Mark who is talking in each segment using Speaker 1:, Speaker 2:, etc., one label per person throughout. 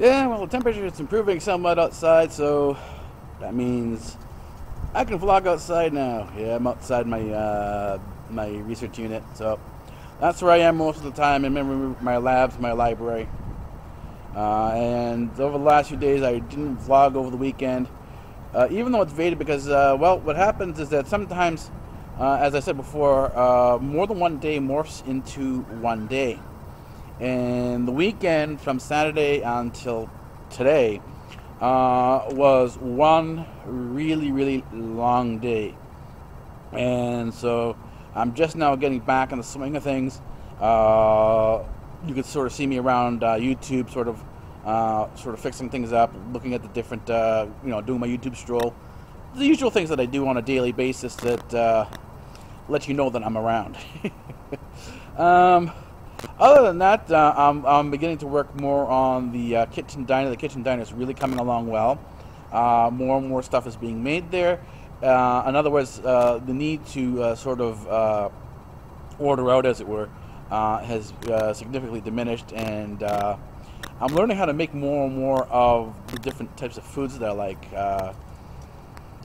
Speaker 1: Yeah, well, the temperature is improving somewhat outside, so that means I can vlog outside now. Yeah, I'm outside my my research unit, so that's where I am most of the time. In my labs, my library. And over the last few days, I didn't vlog over the weekend, even though it's dated because, well, what happens is that sometimes, as I said before, more than one day morphs into one day. And the weekend from Saturday until today was one really long day. And so I'm just now getting back in the swing of things. You could sort of see me around YouTube, sort of fixing things up, looking at the different, you know, doing my YouTube stroll, the usual things that I do on a daily basis that let you know that I'm around. Other than that, I'm beginning to work more on the kitchen diner. The kitchen diner is really coming along well. More and more stuff is being made there. In other words, the need to sort of order out, as it were, has significantly diminished, and I'm learning how to make more and more of the different types of foods that I like.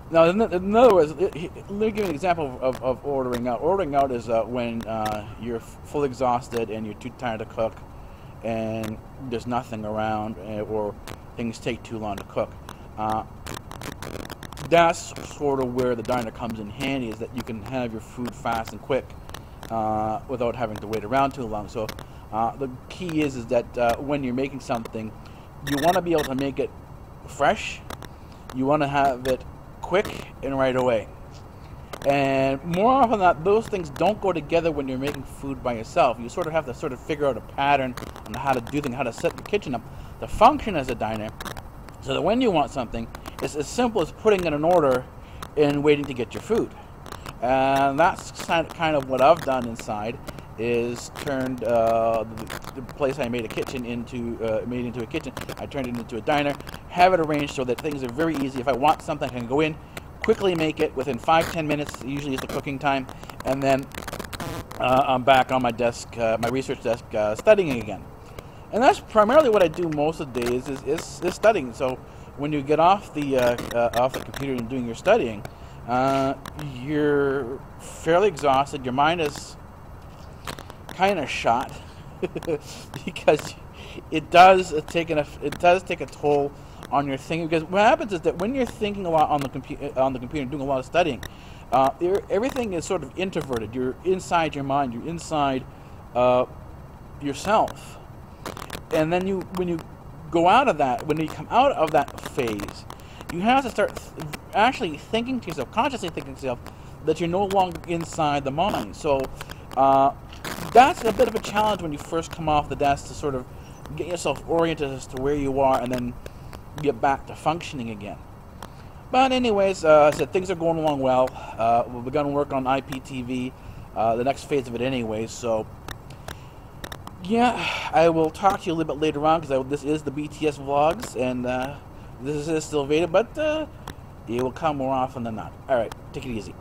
Speaker 1: Now, in other words, let me give you an example of ordering out. Ordering out is when you're fully exhausted and you're too tired to cook, and there's nothing around, or things take too long to cook. That's sort of where the diner comes in handy, is that you can have your food fast and quick without having to wait around too long. So the key is that when you're making something, you want to be able to make it fresh. You want to have it quick and right away. And more often than not, those things don't go together when you're making food by yourself. You sort of have to figure out a pattern on how to do things, how to set your kitchen up to function as a diner, so that when you want something, it's as simple as putting in an order and waiting to get your food. And that's kind of what I've done inside, is turned the place I made a kitchen into a kitchen. I turned it into a diner, have it arranged so that things are very easy. If I want something, I can go in, quickly make it within 5-10 minutes. Usually is the cooking time, and then I'm back on my desk, my research desk, studying again. And that's primarily what I do most of the days, is studying. So when you get off the computer and doing your studying, you're fairly exhausted. Your mind is kind of shot because it does take a toll on your thinking. Because what happens is that when you're thinking a lot on the computer and doing a lot of studying, everything is sort of introverted. You're inside your mind. You're inside yourself. And then when you go out of that, when you come out of that phase, you have to start actually thinking to yourself, consciously thinking to yourself, that you're no longer inside the mind. So that's a bit of a challenge when you first come off the desk, to sort of get yourself oriented as to where you are and then get back to functioning again. But anyways, I said things are going along well. We've begun work on IPTV, the next phase of it anyways, so yeah, I will talk to you a little bit later on, because this is the BTS vlogs, and this is still beta, but it will come more often than not. Alright, take it easy.